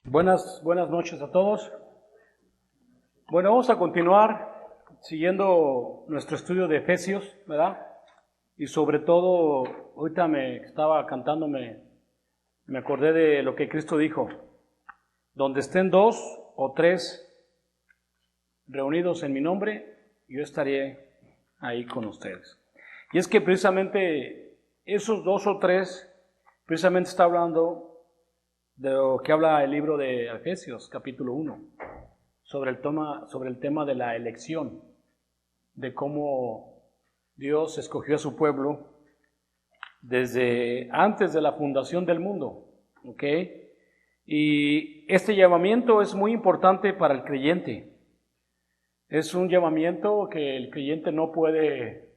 Buenas noches a todos. Bueno, vamos a continuar siguiendo nuestro estudio de Efesios, ¿verdad? Y sobre todo, ahorita me estaba cantando, me acordé de lo que Cristo dijo: donde estén dos o tres reunidos en mi nombre, yo estaré ahí con ustedes. Y es que precisamente esos dos o tres, precisamente está hablando de lo que habla el libro de Efesios, capítulo 1, sobre el tema de la elección, de cómo Dios escogió a su pueblo desde antes de la fundación del mundo, ¿ok? Y este llamamiento es muy importante para el creyente. Es un llamamiento que el creyente no puede,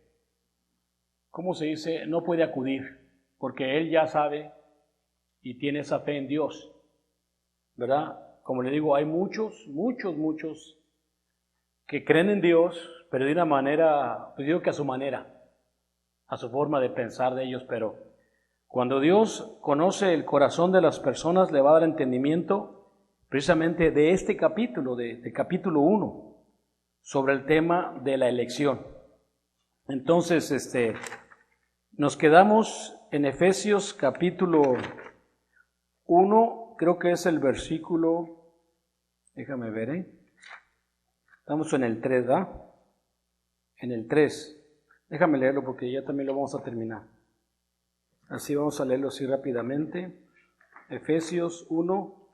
¿cómo se dice? No puede acudir, porque él ya sabe y tiene esa fe en Dios, ¿verdad? Como le digo, hay muchos que creen en Dios, pero de una manera, pues digo que a su manera, a su forma de pensar de ellos, pero cuando Dios conoce el corazón de las personas, le va a dar entendimiento precisamente de este capítulo, de capítulo 1, sobre el tema de la elección. Entonces, nos quedamos en Efesios capítulo 1, creo que es el versículo, déjame ver, estamos en el 3, ¿verdad? En el 3, déjame leerlo porque ya también lo vamos a terminar. Así vamos a leerlo así rápidamente. Efesios 1,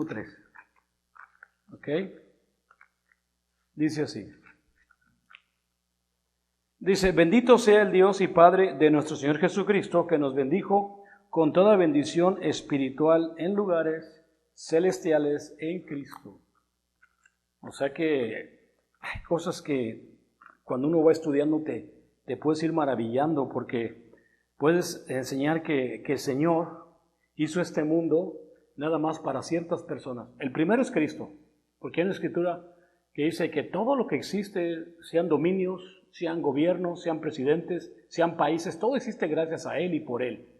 3. ¿Ok? Dice así. Dice: bendito sea el Dios y Padre de nuestro Señor Jesucristo, que nos bendijo con toda bendición espiritual en lugares celestiales en Cristo. O sea que hay cosas que cuando uno va estudiando te puedes ir maravillando, porque puedes enseñar que el Señor hizo este mundo nada más para ciertas personas. El primero es Cristo, porque hay una escritura que dice que todo lo que existe, sean dominios, sean gobiernos, sean presidentes, sean países, todo existe gracias a Él y por Él.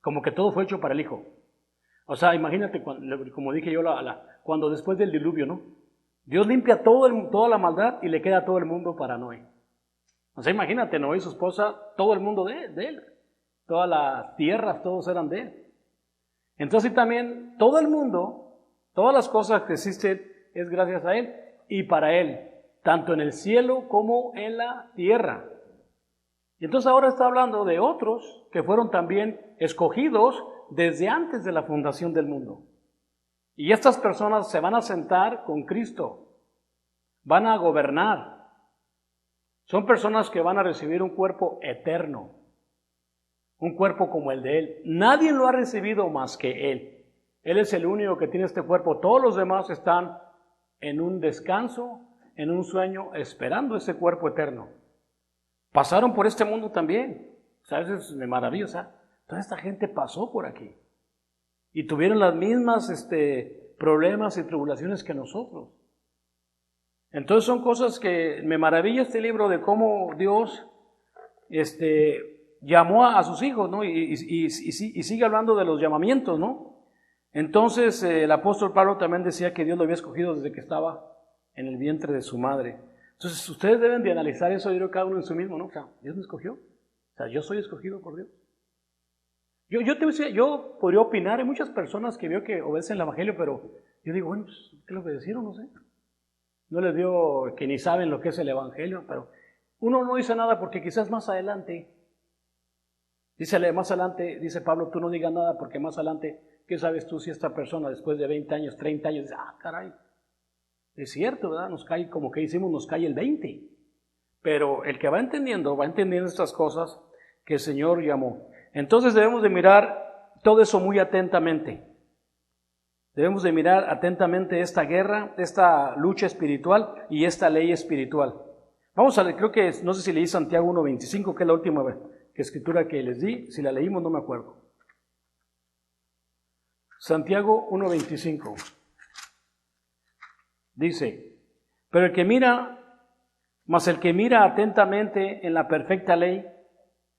Como que todo fue hecho para el Hijo. O sea, imagínate, como dije yo, cuando después del diluvio, ¿no? Dios limpia toda la maldad y le queda a todo el mundo para Noé. O sea, imagínate, Noé y su esposa, todo el mundo de él. Todas las tierras, todos eran de él. Entonces también todo el mundo, todas las cosas que existen es gracias a Él y para Él, tanto en el cielo como en la tierra. Y entonces ahora está hablando de otros que fueron también escogidos desde antes de la fundación del mundo. Y estas personas se van a sentar con Cristo, van a gobernar. Son personas que van a recibir un cuerpo eterno, un cuerpo como el de Él. Nadie lo ha recibido más que Él. Él es el único que tiene este cuerpo. Todos los demás están en un descanso, en un sueño, esperando ese cuerpo eterno. Pasaron por este mundo también. O sea, eso es de maravillosa. Toda esta gente pasó por aquí. Y tuvieron las mismas problemas y tribulaciones que nosotros. Entonces son cosas que me maravilla este libro de cómo Dios llamó a sus hijos, ¿no? Y sigue hablando de los llamamientos, ¿no? Entonces el apóstol Pablo también decía que Dios lo había escogido desde que estaba en el vientre de su madre. Entonces ustedes deben de analizar eso, yo creo, cada uno en su mismo, ¿no? O sea, Dios me escogió. O sea, yo soy escogido por Dios. Yo podría opinar, hay muchas personas que veo que obedecen el evangelio, pero yo digo, bueno, pues, ¿qué le obedecieron? No sé. No les dio que ni saben lo que es el evangelio, pero uno no dice nada porque quizás más adelante, dice Pablo, tú no digas nada porque más adelante, ¿qué sabes tú si esta persona después de 20 años, 30 años, dice, caray, es cierto, ¿verdad? Nos cae, como que hicimos, nos cae el 20. Pero el que va entendiendo estas cosas que el Señor llamó. Entonces debemos de mirar todo eso muy atentamente. Debemos de mirar atentamente esta guerra, esta lucha espiritual y esta ley espiritual. Vamos a leer, creo que, no sé si leí Santiago 1:25, que es la última escritura que les di. Si la leímos no me acuerdo. Santiago 1:25. Dice: pero el que mira atentamente en la perfecta ley,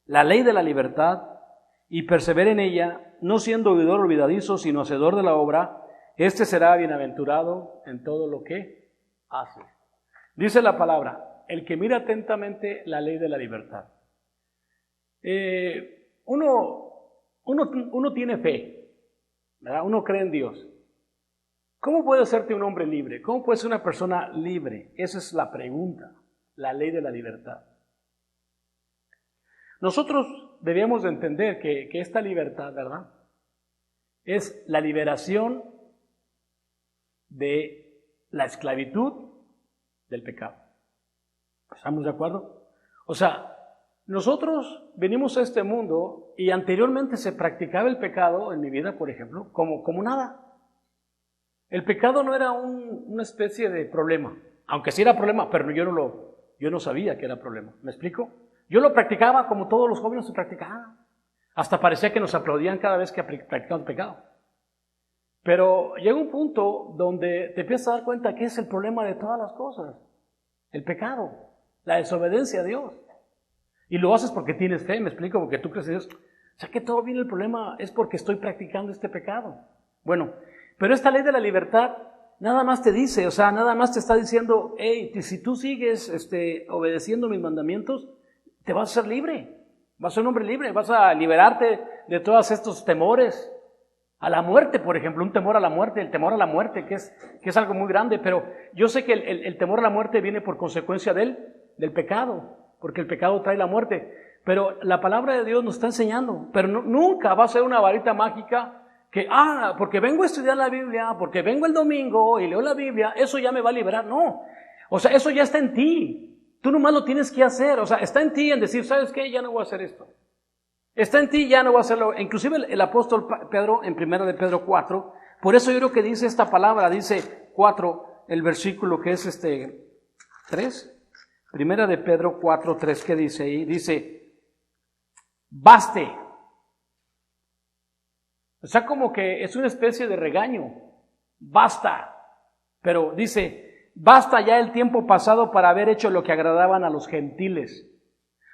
la ley de la libertad, y persevera en ella, no siendo oidor olvidadizo, sino hacedor de la obra, este será bienaventurado en todo lo que hace. Dice la palabra, el que mira atentamente la ley de la libertad. Uno tiene fe, ¿verdad? Uno cree en Dios. ¿Cómo puede hacerte un hombre libre? ¿Cómo puede ser una persona libre? Esa es la pregunta, la ley de la libertad. Nosotros debemos de entender que esta libertad, ¿verdad?, es la liberación de la esclavitud del pecado. ¿Estamos de acuerdo? O sea, nosotros venimos a este mundo y anteriormente se practicaba el pecado en mi vida, por ejemplo, como nada. El pecado no era una especie de problema, aunque sí era problema, pero yo no sabía que era problema. ¿Me explico? Yo lo practicaba como todos los jóvenes se practicaban. Hasta parecía que nos aplaudían cada vez que practicamos pecado. Pero llega un punto donde te empiezas a dar cuenta que es el problema de todas las cosas. El pecado, la desobediencia a Dios. Y lo haces porque tienes fe, me explico, porque tú crees en Dios. O sea que todo viene el problema es porque estoy practicando este pecado. Bueno, pero esta ley de la libertad nada más te dice, o sea, nada más te está diciendo, hey, si tú sigues obedeciendo mis mandamientos, te vas a ser libre, vas a ser un hombre libre, vas a liberarte de todos estos temores a la muerte, por ejemplo, un temor a la muerte, el temor a la muerte, que es algo muy grande, pero yo sé que el temor a la muerte viene por consecuencia del pecado, porque el pecado trae la muerte, pero la palabra de Dios nos está enseñando, pero nunca va a ser una varita mágica que, porque vengo a estudiar la Biblia, porque vengo el domingo y leo la Biblia, eso ya me va a liberar, no, o sea, eso ya está en ti. Tú nomás lo tienes que hacer, o sea, está en ti en decir, ¿sabes qué? Ya no voy a hacer esto. Está en ti, ya no voy a hacerlo. Inclusive el apóstol Pedro, en 1 de Pedro 4, por eso yo creo que dice esta palabra, dice 4, el versículo que es 3, 1 de Pedro 4, 3, ¿qué dice ahí? Dice, baste. O sea, como que es una especie de regaño, basta. Pero dice, basta ya el tiempo pasado para haber hecho lo que agradaban a los gentiles.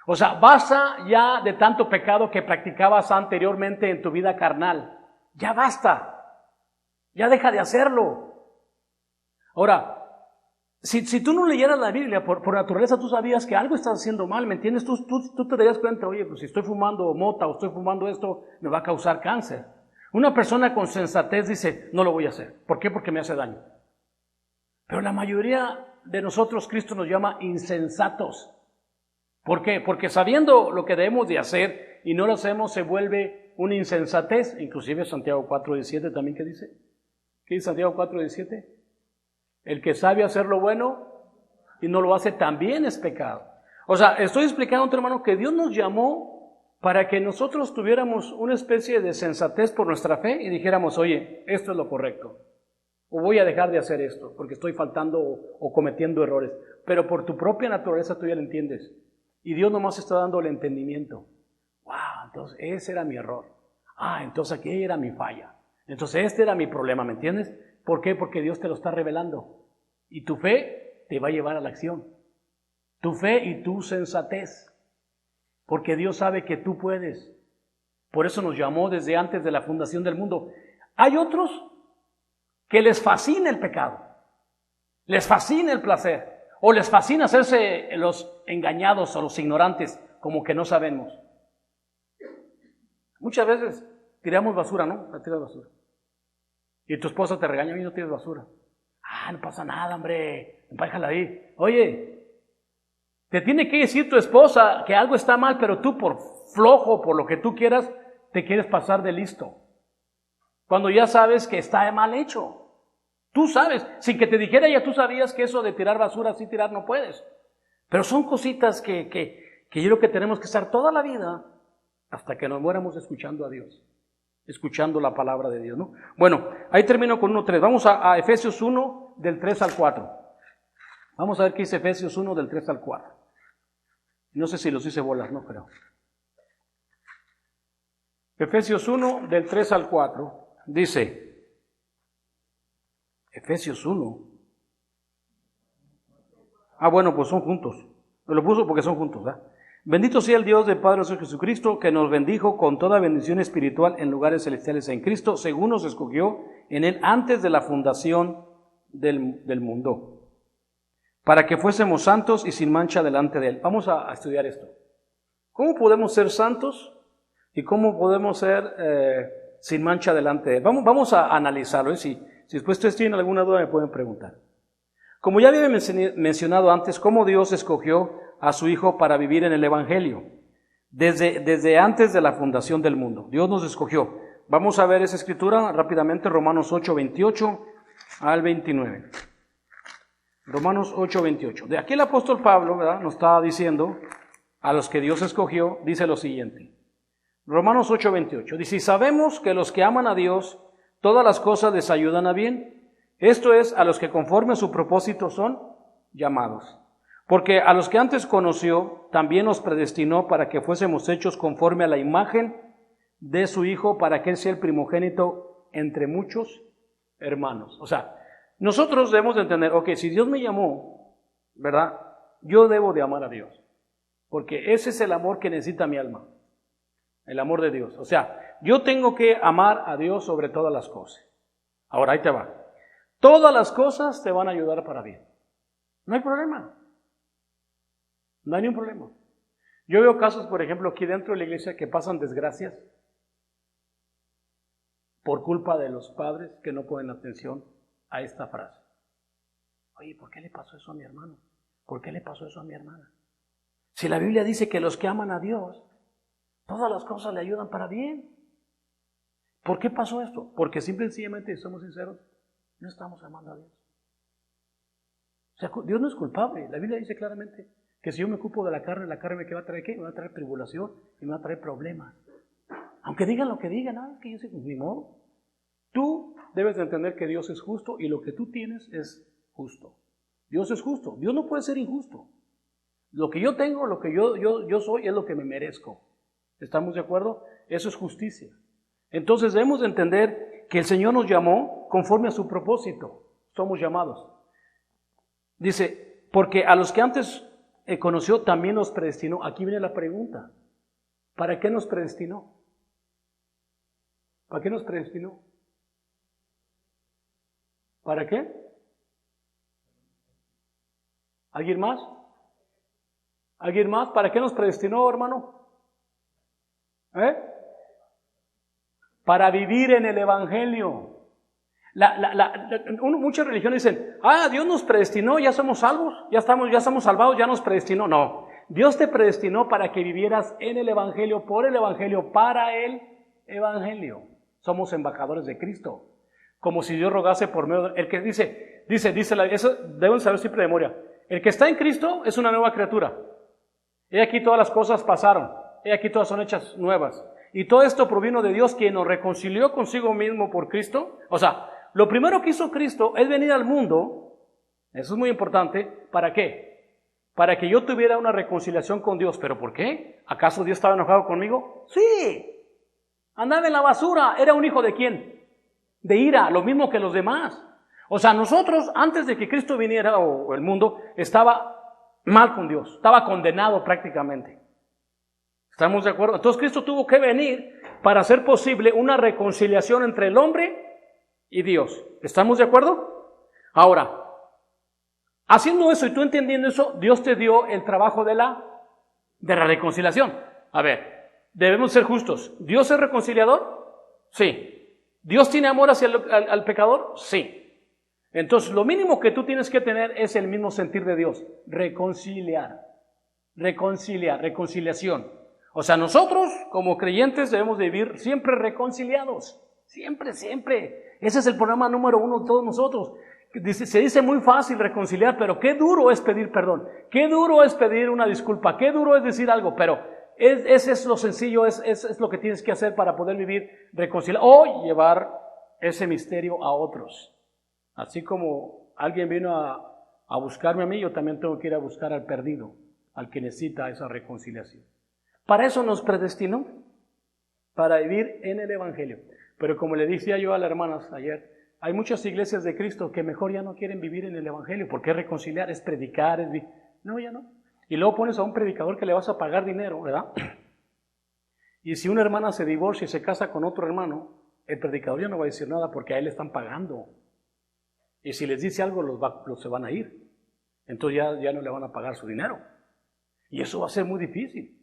O sea, basta ya de tanto pecado que practicabas anteriormente en tu vida carnal. Ya basta. Ya deja de hacerlo. Ahora, si tú no leyeras la Biblia, por naturaleza tú sabías que algo estás haciendo mal, ¿me entiendes? Tú te darías cuenta, oye, pues si estoy fumando mota o estoy fumando esto, me va a causar cáncer. Una persona con sensatez dice, no lo voy a hacer. ¿Por qué? Porque me hace daño. Pero la mayoría de nosotros, Cristo nos llama insensatos. ¿Por qué? Porque sabiendo lo que debemos de hacer y no lo hacemos, se vuelve una insensatez. Inclusive Santiago 4:17 también, ¿qué dice? ¿Qué dice Santiago 4:17? El que sabe hacer lo bueno y no lo hace también es pecado. O sea, estoy explicando, hermano, que Dios nos llamó para que nosotros tuviéramos una especie de sensatez por nuestra fe y dijéramos, oye, esto es lo correcto. O voy a dejar de hacer esto porque estoy faltando o cometiendo errores. Pero por tu propia naturaleza tú ya lo entiendes. Y Dios nomás está dando el entendimiento. Wow, entonces ese era mi error. Entonces aquí era mi falla. Entonces este era mi problema, ¿me entiendes? ¿Por qué? Porque Dios te lo está revelando. Y tu fe te va a llevar a la acción. Tu fe y tu sensatez. Porque Dios sabe que tú puedes. Por eso nos llamó desde antes de la fundación del mundo. Hay otros que les fascina el pecado, les fascina el placer, o les fascina hacerse los engañados o los ignorantes, como que no sabemos. Muchas veces tiramos basura, ¿no? La tiras basura. Y tu esposa te regaña, y no tires basura. No pasa nada, hombre, déjala ahí. Oye, te tiene que decir tu esposa que algo está mal, pero tú por flojo, por lo que tú quieras, te quieres pasar de listo. Cuando ya sabes que está mal hecho. Tú sabes, sin que te dijera ya tú sabías que eso de tirar basura, así tirar no puedes. Pero son cositas que yo creo que tenemos que estar toda la vida hasta que nos muéramos escuchando a Dios, escuchando la palabra de Dios, ¿no? Bueno, ahí termino con 1:3. Vamos a Efesios 1, del 3 al 4. Vamos a ver qué dice Efesios 1, del 3 al 4. No sé si los hice bolas, no creo. Efesios 1, del 3 al 4, dice... Efesios 1. Bueno, pues son juntos. Me lo puso porque son juntos, ¿verdad? Bendito sea el Dios del Padre nuestro Jesucristo, que nos bendijo con toda bendición espiritual en lugares celestiales en Cristo, según nos escogió en Él antes de la fundación del mundo, para que fuésemos santos y sin mancha delante de Él. Vamos a estudiar esto. ¿Cómo podemos ser santos y cómo podemos ser sin mancha delante de Él? Vamos a analizarlo. Si después ustedes tienen alguna duda me pueden preguntar. Como ya había mencionado antes, cómo Dios escogió a su Hijo para vivir en el Evangelio, desde antes de la fundación del mundo. Dios nos escogió. Vamos a ver esa escritura rápidamente, Romanos 8, 28 al 29. Romanos 8, 28. De aquí el apóstol Pablo, ¿verdad?, nos está diciendo, a los que Dios escogió, dice lo siguiente. Romanos 8, 28. Dice, y sabemos que los que aman a Dios, todas las cosas les ayudan a bien. Esto es, a los que conforme a su propósito son llamados. Porque a los que antes conoció, también nos predestinó para que fuésemos hechos conforme a la imagen de su Hijo, para que Él sea el primogénito entre muchos hermanos. O sea, nosotros debemos de entender, si Dios me llamó, ¿verdad?, yo debo de amar a Dios. Porque ese es el amor que necesita mi alma. El amor de Dios. O sea, yo tengo que amar a Dios sobre todas las cosas. Ahora, ahí te va. Todas las cosas te van a ayudar para bien. No hay problema. No hay ningún problema. Yo veo casos, por ejemplo, aquí dentro de la iglesia que pasan desgracias por culpa de los padres que no ponen atención a esta frase. Oye, ¿por qué le pasó eso a mi hermano? ¿Por qué le pasó eso a mi hermana? Si la Biblia dice que los que aman a Dios, todas las cosas le ayudan para bien. ¿Por qué pasó esto? Porque simple y sencillamente, si somos sinceros, no estamos amando a Dios. O sea, Dios no es culpable. La Biblia dice claramente que si yo me ocupo de la carne me va a traer ¿qué? Me va a traer tribulación y me va a traer problemas. Aunque digan lo que digan, que yo sé, ni modo. Tú debes de entender que Dios es justo y lo que tú tienes es justo. Dios es justo. Dios no puede ser injusto. Lo que yo tengo, lo que yo soy, es lo que me merezco. ¿Estamos de acuerdo? Eso es justicia. Entonces debemos de entender que el Señor nos llamó conforme a su propósito. Somos llamados. Dice, porque a los que antes conoció también nos predestinó. Aquí viene la pregunta. ¿Para qué nos predestinó? ¿Para qué nos predestinó? ¿Para qué? ¿Alguien más? ¿Alguien más? ¿Para qué nos predestinó, hermano? Para vivir en el Evangelio. Muchas religiones dicen, Dios nos predestinó, ya somos salvos, ya somos salvados, ya nos predestinó. No, Dios te predestinó para que vivieras en el Evangelio, por el Evangelio, para el Evangelio. Somos embajadores de Cristo. Como si Dios rogase por medio de... El que dice, eso deben saber siempre de memoria. El que está en Cristo es una nueva criatura. He aquí todas las cosas pasaron, he aquí todas son hechas nuevas. Y todo esto provino de Dios, quien nos reconcilió consigo mismo por Cristo. O sea, lo primero que hizo Cristo es venir al mundo, eso es muy importante, ¿para qué? Para que yo tuviera una reconciliación con Dios. ¿Pero por qué? ¿Acaso Dios estaba enojado conmigo? Sí. Andaba en la basura. ¿Era un hijo de quién? De ira, lo mismo que los demás. O sea, nosotros, antes de que Cristo viniera, o el mundo, estaba mal con Dios, estaba condenado prácticamente. ¿Estamos de acuerdo? Entonces Cristo tuvo que venir para hacer posible una reconciliación entre el hombre y Dios. ¿Estamos de acuerdo? Ahora, haciendo eso y tú entendiendo eso, Dios te dio el trabajo de la reconciliación. A ver, debemos ser justos. ¿Dios es reconciliador? Sí. ¿Dios tiene amor hacia el pecador? Sí. Entonces, lo mínimo que tú tienes que tener es el mismo sentir de Dios. Reconciliación. O sea, nosotros, como creyentes, debemos de vivir siempre reconciliados. Siempre. Ese es el problema número uno de todos nosotros. Se dice muy fácil reconciliar, pero qué duro es pedir perdón. Qué duro es pedir una disculpa. Qué duro es decir algo, pero ese es lo sencillo, es lo que tienes que hacer para poder vivir reconciliado o llevar ese misterio a otros. Así como alguien vino a buscarme a mí, yo también tengo que ir a buscar al perdido, al que necesita esa reconciliación. Para eso nos predestinó, para vivir en el Evangelio. Pero como le decía yo a las hermanas ayer, hay muchas iglesias de Cristo que mejor ya no quieren vivir en el Evangelio, porque es reconciliar, es predicar, No, ya no. Y luego pones a un predicador que le vas a pagar dinero, ¿verdad? Y si una hermana se divorcia y se casa con otro hermano, el predicador ya no va a decir nada porque a él le están pagando. Y si les dice algo, los se van a ir. Entonces ya no le van a pagar su dinero. Y eso va a ser muy difícil.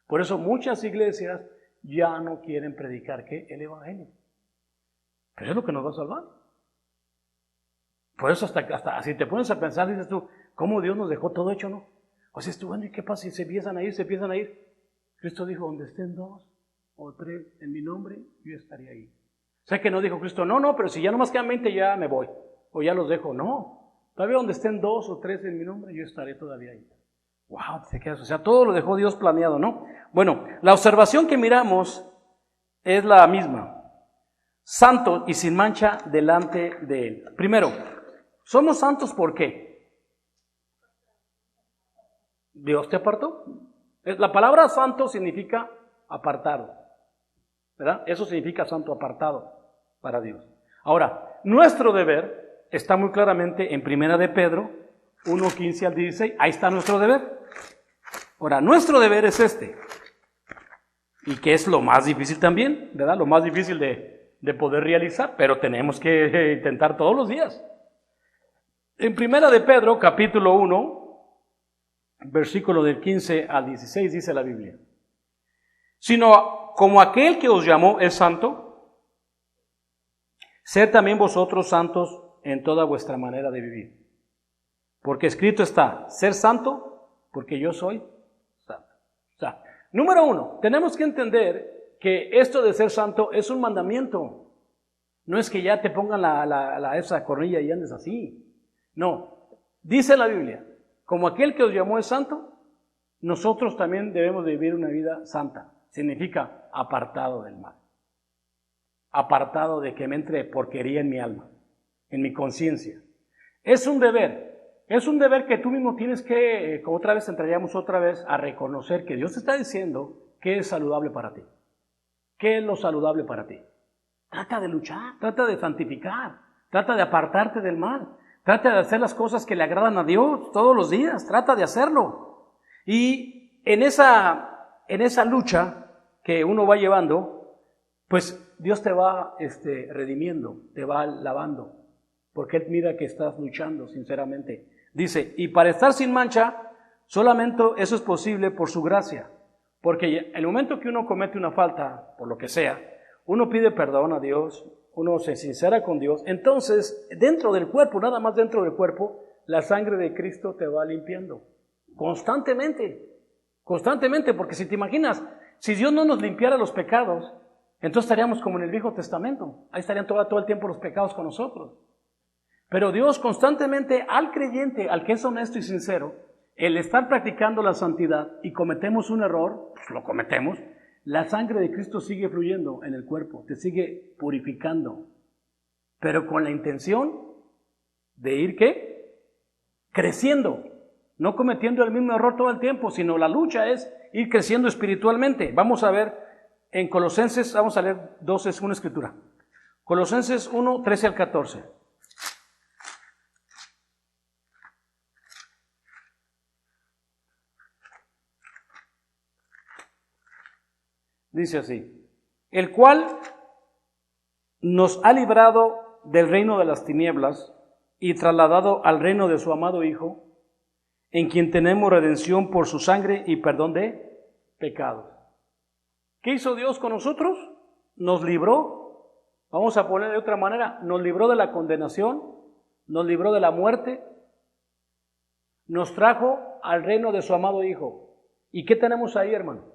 Por eso muchas iglesias ya no quieren predicar, ¿qué? El evangelio. Pero es lo que nos va a salvar. Por eso hasta si te pones a pensar, dices tú, ¿cómo Dios nos dejó todo hecho, no? O sea, tú, bueno, ¿y qué pasa si se empiezan a ir? Cristo dijo, donde estén 2 o 3 en mi nombre, yo estaría ahí. O sea que no dijo Cristo, no, pero si ya nomás quedan 20 ya me voy. O ya los dejo. No, todavía donde estén 2 o 3 en mi nombre, yo estaré todavía ahí. Wow, te quedas, o sea, todo lo dejó Dios planeado, ¿no? Bueno, la observación que miramos es la misma. Santo y sin mancha delante de Él. Primero, ¿somos santos por qué? Dios te apartó. La palabra santo significa apartado, ¿verdad? Eso significa santo, apartado para Dios. Ahora, nuestro deber está muy claramente en 1 de Pedro 1:15 al 16. Ahí está nuestro deber. Ahora, nuestro deber es este, y que es lo más difícil también, ¿verdad? Lo más difícil de poder realizar, pero tenemos que intentar todos los días. En 1 de Pedro, capítulo 1, versículo del 15 al 16, dice la Biblia: sino como aquel que os llamó es santo, sed también vosotros santos en toda vuestra manera de vivir. Porque escrito está, ser santo, porque yo soy santo. O sea, número 1, tenemos que entender que esto de ser santo es un mandamiento. No es que ya te pongan esa cornilla y andes así. No, dice la Biblia, como aquel que os llamó es santo, nosotros también debemos de vivir una vida santa. Significa apartado del mal. Apartado de que me entre porquería en mi alma, en mi conciencia. Es un deber que tú mismo tienes que, como otra vez entraríamos otra vez, a reconocer que Dios te está diciendo qué es saludable para ti. ¿Qué es lo saludable para ti? Trata de luchar, trata de santificar, trata de apartarte del mal. Trata de hacer las cosas que le agradan a Dios todos los días, trata de hacerlo. Y en esa lucha que uno va llevando, pues Dios te va redimiendo, te va lavando, porque Él mira que estás luchando sinceramente. Dice, y para estar sin mancha, solamente eso es posible por su gracia, porque el momento que uno comete una falta, por lo que sea, uno pide perdón a Dios, uno se sincera con Dios, entonces dentro del cuerpo, nada más dentro del cuerpo, la sangre de Cristo te va limpiando, constantemente, porque si te imaginas, si Dios no nos limpiara los pecados, entonces estaríamos como en el Viejo Testamento, ahí estarían todo el tiempo los pecados con nosotros. Pero Dios constantemente al creyente, al que es honesto y sincero, el estar practicando la santidad y cometemos un error, pues lo cometemos, la sangre de Cristo sigue fluyendo en el cuerpo, te sigue purificando, pero con la intención de ir, ¿qué? Creciendo, no cometiendo el mismo error todo el tiempo, sino la lucha es ir creciendo espiritualmente. Vamos a ver en Colosenses, vamos a leer una escritura. Colosenses 1, 13 al 14. Dice así, el cual nos ha librado del reino de las tinieblas y trasladado al reino de su amado Hijo, en quien tenemos redención por su sangre y perdón de pecados. ¿Qué hizo Dios con nosotros? Nos libró, vamos a poner de otra manera, nos libró de la condenación, nos libró de la muerte, nos trajo al reino de su amado Hijo. ¿Y qué tenemos ahí, hermano?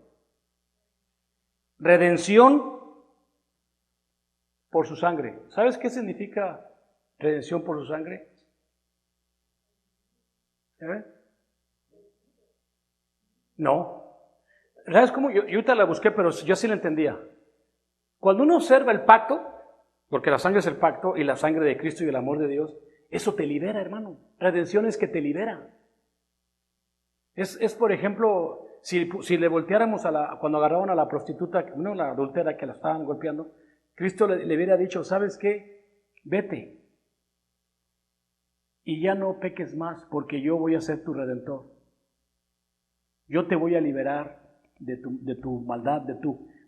Redención por su sangre. ¿Sabes qué significa redención por su sangre? No. ¿Sabes cómo? Yo ahorita la busqué, pero yo sí la entendía. Cuando uno observa el pacto, porque la sangre es el pacto y la sangre de Cristo y el amor de Dios, eso te libera, hermano. Redención es que te libera. Es por ejemplo, si le volteáramos cuando agarraban a la prostituta, la adúltera que la estaban golpeando, Cristo le hubiera dicho, ¿sabes qué? Vete y ya no peques más porque yo voy a ser tu redentor. Yo te voy a liberar de tu maldad,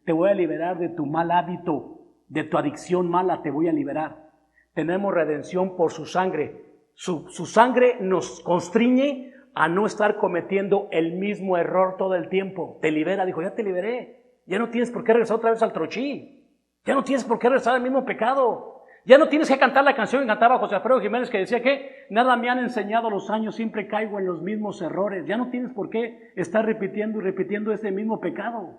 te voy a liberar de tu mal hábito, de tu adicción mala, te voy a liberar. Tenemos redención por su sangre. Su sangre nos constriñe a no estar cometiendo el mismo error todo el tiempo. Te libera, dijo, ya te liberé. Ya no tienes por qué regresar otra vez al trochí. Ya no tienes por qué regresar al mismo pecado. Ya no tienes que cantar la canción que cantaba José Alfredo Jiménez, que decía que nada me han enseñado los años, siempre caigo en los mismos errores. Ya no tienes por qué estar repitiendo y repitiendo ese mismo pecado.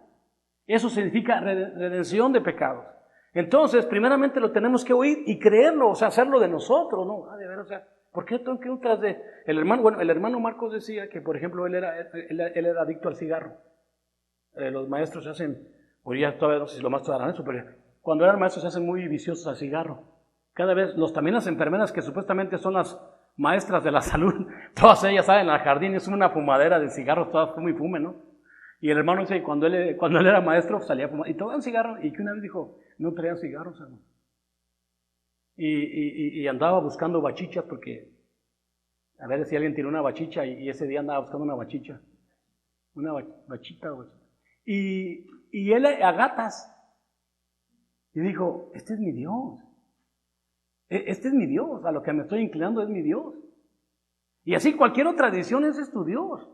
Eso significa redención de pecados. Entonces, primeramente lo tenemos que oír y creerlo, o sea, hacerlo de nosotros, ¿no? De ver, o sea, ¿por qué tengo que ir tras de el hermano? Bueno, el hermano Marcos decía que, por ejemplo, él era adicto al cigarro. Los maestros se hacen, pues ya todavía no sé si los maestros harán eso, pero cuando eran maestros se hacen muy viciosos al cigarro. Cada vez, también las enfermeras que supuestamente son las maestras de la salud, todas ellas salen al jardín, es una fumadera de cigarros, todas fume y fume, ¿no? Y el hermano dice, cuando él era maestro, salía a fumar, y tomaban cigarro, y que una vez dijo, no traían cigarros, hermano. Y andaba buscando bachichas, porque, a ver si alguien tiró una bachicha, y ese día andaba buscando una bachicha. Una bachita. Y él a gatas. Y dijo, este es mi Dios. Este es mi Dios, a lo que me estoy inclinando es mi Dios. Y así cualquier otra tradición, ese es tu Dios.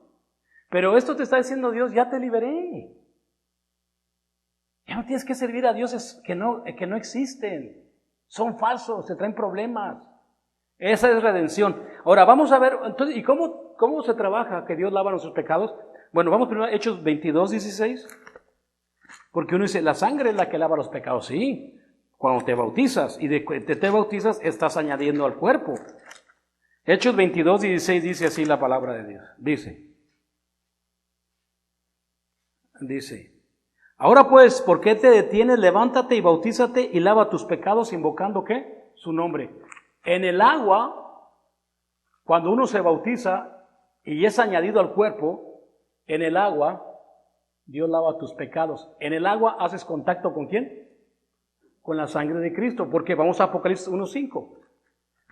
Pero esto te está diciendo Dios, ya te liberé. Ya no tienes que servir a dioses que no existen. Son falsos, te traen problemas. Esa es redención. Ahora, vamos a ver, entonces, ¿y cómo se trabaja que Dios lava nuestros pecados? Bueno, vamos primero a Hechos 22:16. Porque uno dice, la sangre es la que lava los pecados. Sí, cuando te bautizas. Y te bautizas, estás añadiendo al cuerpo. Hechos 22:16 dice así la palabra de Dios. Dice, ahora pues, ¿por qué te detienes? Levántate y bautízate y lava tus pecados invocando, ¿qué? Su nombre. En el agua, cuando uno se bautiza y es añadido al cuerpo, en el agua, Dios lava tus pecados. En el agua haces contacto ¿con quién? Con la sangre de Cristo, porque vamos a Apocalipsis 1:5.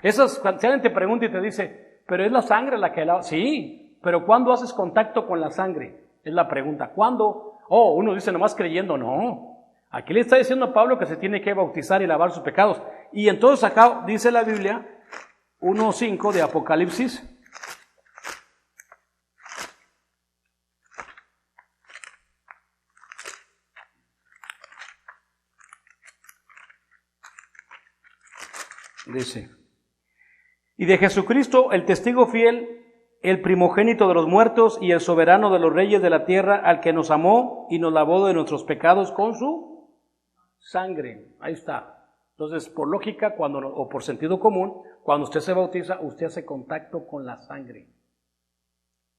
Si alguien te pregunta y te dice, pero es la sangre la que lava. Sí, pero ¿cuándo haces contacto con la sangre? Es la pregunta. ¿Cuándo? Uno dice nomás creyendo. No. Aquí le está diciendo a Pablo que se tiene que bautizar y lavar sus pecados. Y entonces acá dice la Biblia, 1:5 de Apocalipsis. Dice, y de Jesucristo, el testigo fiel, el primogénito de los muertos y el soberano de los reyes de la tierra, al que nos amó y nos lavó de nuestros pecados con su sangre. Ahí está. Entonces, por lógica, o por sentido común, cuando usted se bautiza, usted hace contacto con la sangre.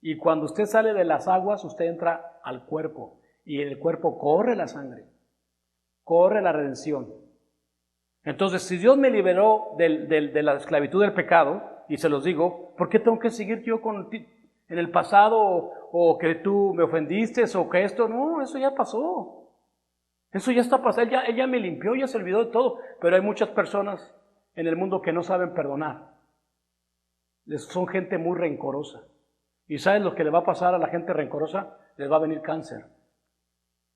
Y cuando usted sale de las aguas, usted entra al cuerpo. Y en el cuerpo corre la sangre. Corre la redención. Entonces, si Dios me liberó de la esclavitud del pecado, y se los digo, ¿por qué tengo que seguir yo en el pasado o que tú me ofendiste o que esto? No, eso ya pasó. Eso ya está pasando. Él ya me limpió, ya se olvidó de todo. Pero hay muchas personas en el mundo que no saben perdonar. Son gente muy rencorosa. ¿Y sabes lo que le va a pasar a la gente rencorosa? Les va a venir cáncer.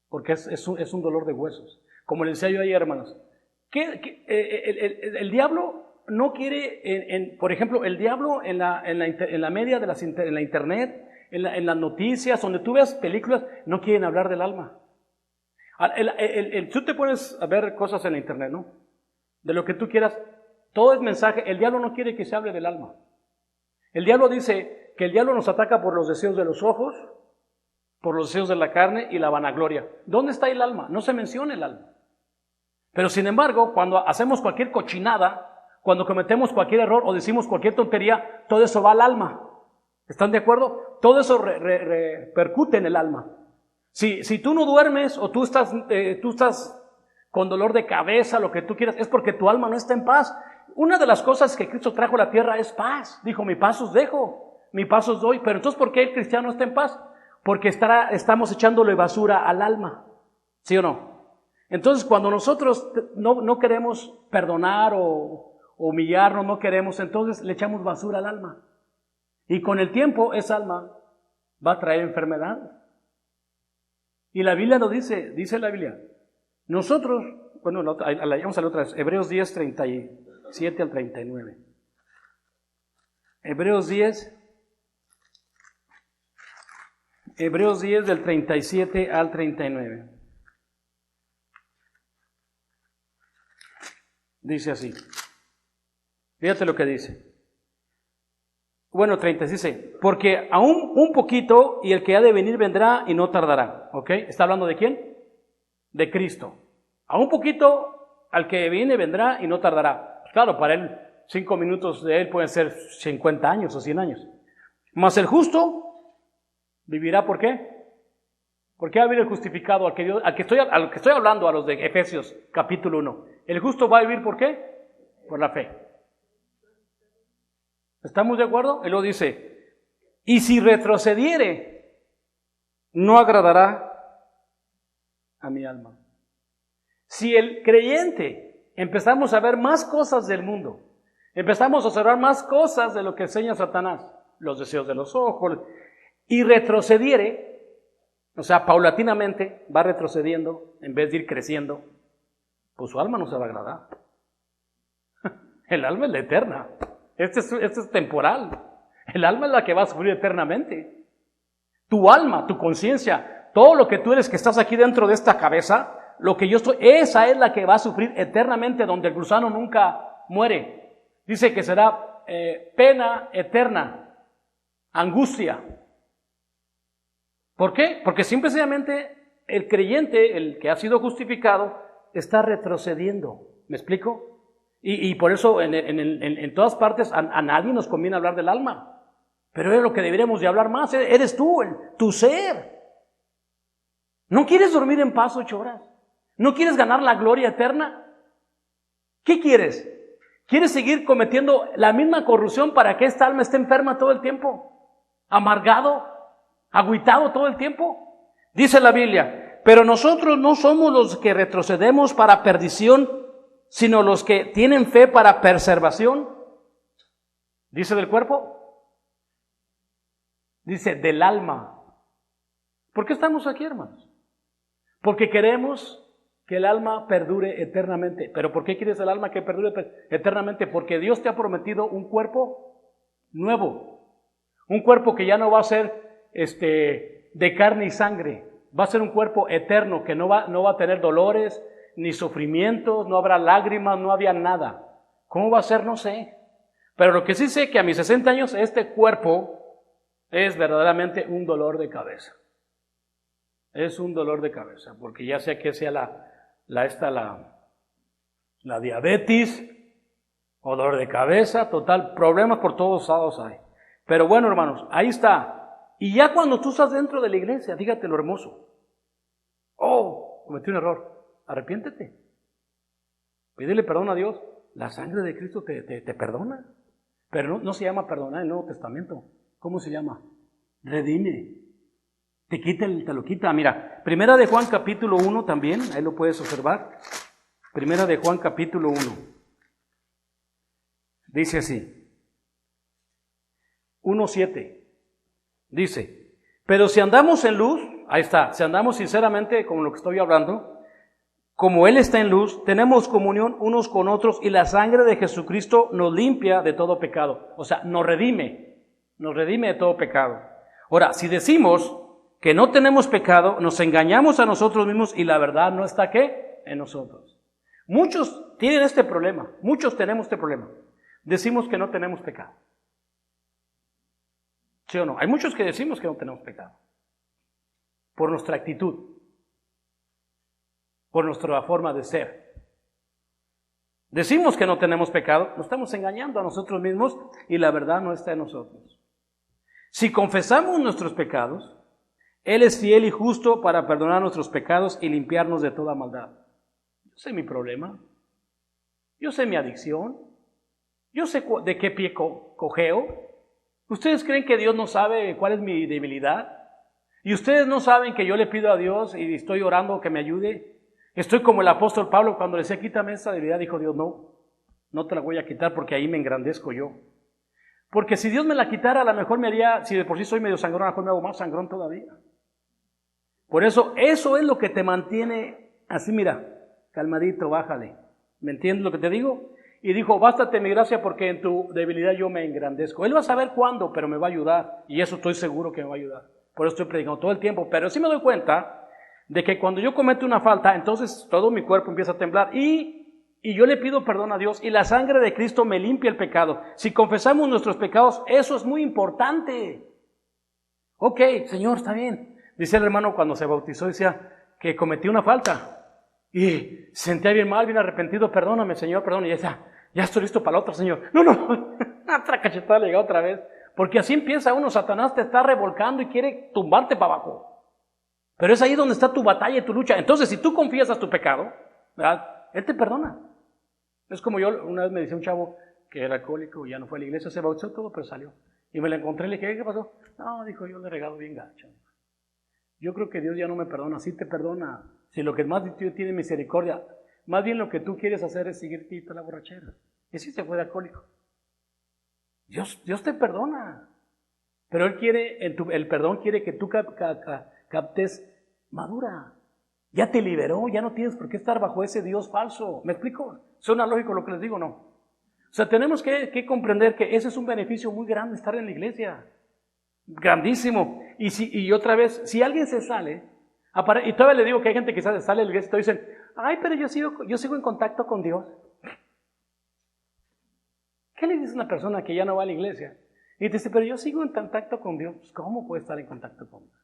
Porque es un dolor de huesos. Como les decía yo ayer, hermanos, el diablo no quiere, por ejemplo, el diablo en la media en la internet, en las noticias, donde tú veas películas, no quieren hablar del alma. Tú te pones a ver cosas en la internet, ¿no? De lo que tú quieras, todo es mensaje. El diablo no quiere que se hable del alma. El diablo dice que el diablo nos ataca por los deseos de los ojos, por los deseos de la carne y la vanagloria. ¿Dónde está el alma? No se menciona el alma. Pero sin embargo, cuando hacemos cualquier cochinada, cuando cometemos cualquier error o decimos cualquier tontería, todo eso va al alma. ¿Están de acuerdo? Todo eso repercute en el alma. Si tú no duermes o tú estás con dolor de cabeza, lo que tú quieras, es porque tu alma no está en paz. Una de las cosas que Cristo trajo a la tierra es paz. Dijo, mi paz os dejo, mi paz os doy. Pero entonces, ¿por qué el cristiano está en paz? Porque estamos echándole basura al alma. ¿Sí o no? Entonces, cuando nosotros no queremos perdonar o humillarnos, no queremos, entonces le echamos basura al alma. Y con el tiempo, esa alma va a traer enfermedad. Y la Biblia lo dice la Biblia. Nosotros, bueno, vamos a la otra vez, Hebreos 10, 37 al 39. Hebreos 10 del 37 al 39. Dice así. Fíjate lo que dice. Bueno, 30 dice, porque aún un poquito y el que ha de venir vendrá y no tardará. ¿Ok? ¿Está hablando de quién? De Cristo. Aún un poquito al que viene vendrá y no tardará. Claro, para él 5 minutos de él pueden ser 50 años o 100 años. Mas el justo vivirá, ¿por qué? ¿Por qué va a vivir el justificado? Al que estoy hablando, a los de Efesios capítulo 1. El justo va a vivir, ¿por qué? Por la fe. ¿Estamos de acuerdo? Él lo dice, y si retrocediere, no agradará a mi alma. Si el creyente empezamos a ver más cosas del mundo, empezamos a observar más cosas de lo que enseña Satanás, los deseos de los ojos, y retrocediere, o sea, paulatinamente va retrocediendo en vez de ir creciendo, pues su alma no se va a agradar. El alma es la eterna. Este es temporal. El alma es la que va a sufrir eternamente. Tu alma, tu conciencia, todo lo que tú eres que estás aquí dentro de esta cabeza, lo que yo estoy, esa es la que va a sufrir eternamente, donde el gusano nunca muere. Dice que será pena eterna, angustia. ¿Por qué? Porque simplemente el creyente, el que ha sido justificado, está retrocediendo. ¿Me explico? Y por eso en todas partes a nadie nos conviene hablar del alma. Pero es lo que deberíamos de hablar más. Eres tú, tu ser. ¿No quieres dormir en paz 8 horas? ¿No quieres ganar la gloria eterna? ¿Qué quieres? ¿Quieres seguir cometiendo la misma corrupción para que esta alma esté enferma todo el tiempo? ¿Amargado? ¿Agüitado todo el tiempo? Dice la Biblia, pero nosotros no somos los que retrocedemos para perdición, sino los que tienen fe para preservación. ¿Dice del cuerpo? Dice del alma. ¿Por qué estamos aquí, hermanos? Porque queremos que el alma perdure eternamente. ¿Pero por qué quieres el alma que perdure eternamente? Porque Dios te ha prometido un cuerpo nuevo. Un cuerpo que ya no va a ser de carne y sangre. Va a ser un cuerpo eterno que no va a tener dolores, ni sufrimientos, no habrá lágrimas, no había nada. ¿Cómo va a ser? No sé. Pero lo que sí sé que a mis 60 años este cuerpo es verdaderamente un dolor de cabeza. Es un dolor de cabeza, porque ya sea que sea la diabetes o dolor de cabeza, total, problemas por todos lados hay. Pero bueno, hermanos, ahí está. Y ya cuando tú estás dentro de la iglesia, fíjate lo hermoso. Oh, cometí un error. Arrepiéntete. Pídele perdón a Dios. La sangre de Cristo te perdona. Pero no se llama perdonar en el Nuevo Testamento. ¿Cómo se llama? Redime. Te lo quita. Mira, Primera de Juan capítulo 1 también, ahí lo puedes observar. Primera de Juan capítulo 1. Dice así. 1:7. Dice, pero si andamos en luz, ahí está, si andamos sinceramente con lo que estoy hablando, como Él está en luz, tenemos comunión unos con otros y la sangre de Jesucristo nos limpia de todo pecado. O sea, nos redime de todo pecado. Ahora, si decimos que no tenemos pecado, nos engañamos a nosotros mismos y la verdad no está, ¿qué? En nosotros. Muchos tienen este problema, muchos tenemos este problema. Decimos que no tenemos pecado. ¿Sí o no? Hay muchos que decimos que no tenemos pecado. Por nuestra actitud. Por nuestra forma de ser. Decimos que no tenemos pecado, nos estamos engañando a nosotros mismos y la verdad no está en nosotros. Si confesamos nuestros pecados, Él es fiel y justo para perdonar nuestros pecados y limpiarnos de toda maldad. Yo sé mi problema, yo sé mi adicción, yo sé de qué pie cojeo. ¿Ustedes creen que Dios no sabe cuál es mi debilidad? ¿Y ustedes no saben que yo le pido a Dios y estoy orando que me ayude? Estoy como el apóstol Pablo cuando le decía, quítame esta debilidad, dijo Dios, no te la voy a quitar porque ahí me engrandezco yo. Porque si Dios me la quitara, a lo mejor me haría, si de por sí soy medio sangrón, a lo mejor me hago más sangrón todavía. Por eso es lo que te mantiene así, mira, calmadito, bájale. ¿Me entiendes lo que te digo? Y dijo, bástate mi gracia porque en tu debilidad yo me engrandezco. Él va a saber cuándo, pero me va a ayudar. Y eso estoy seguro que me va a ayudar. Por eso estoy predicando todo el tiempo. Pero sí me doy cuenta de que cuando yo cometo una falta, entonces todo mi cuerpo empieza a temblar. Y yo le pido perdón a Dios. Y la sangre de Cristo me limpia el pecado. Si confesamos nuestros pecados, eso es muy importante. Ok, Señor, está bien. Dice el hermano cuando se bautizó, decía que cometí una falta. Y sentía bien mal, bien arrepentido, perdóname, Señor, perdón. Y decía, ya estoy listo para la otra, Señor. No, otra cachetada le llegó otra vez. Porque así empieza uno, Satanás te está revolcando y quiere tumbarte para abajo. Pero es ahí donde está tu batalla y tu lucha. Entonces, si tú confiesas tu pecado, ¿verdad? Él te perdona. Es como yo, una vez me decía un chavo que era alcohólico, ya no fue a la iglesia, se bautizó todo, pero salió. Y me la encontré y le dije, ¿qué pasó? No, dijo, yo le he regado bien gacho. Yo creo que Dios ya no me perdona, sí te perdona. Si lo que más de ti tiene misericordia, más bien lo que tú quieres hacer es seguirte a la borrachera. Y sí se fue de alcohólico. Dios te perdona. Pero Él quiere, el perdón quiere que tú captes madura. Ya te liberó, ya no tienes por qué estar bajo ese Dios falso. ¿Me explico? ¿Suena lógico lo que les digo o no? O sea, tenemos que comprender que ese es un beneficio muy grande, estar en la iglesia. Grandísimo. Y otra vez, si alguien se sale, y todavía le digo que hay gente que sale de la iglesia y dicen, ay, pero yo sigo en contacto con Dios. ¿Qué le dice a una persona que ya no va a la iglesia? Y te dice, pero yo sigo en contacto con Dios. Pues, ¿cómo puede estar en contacto con Dios?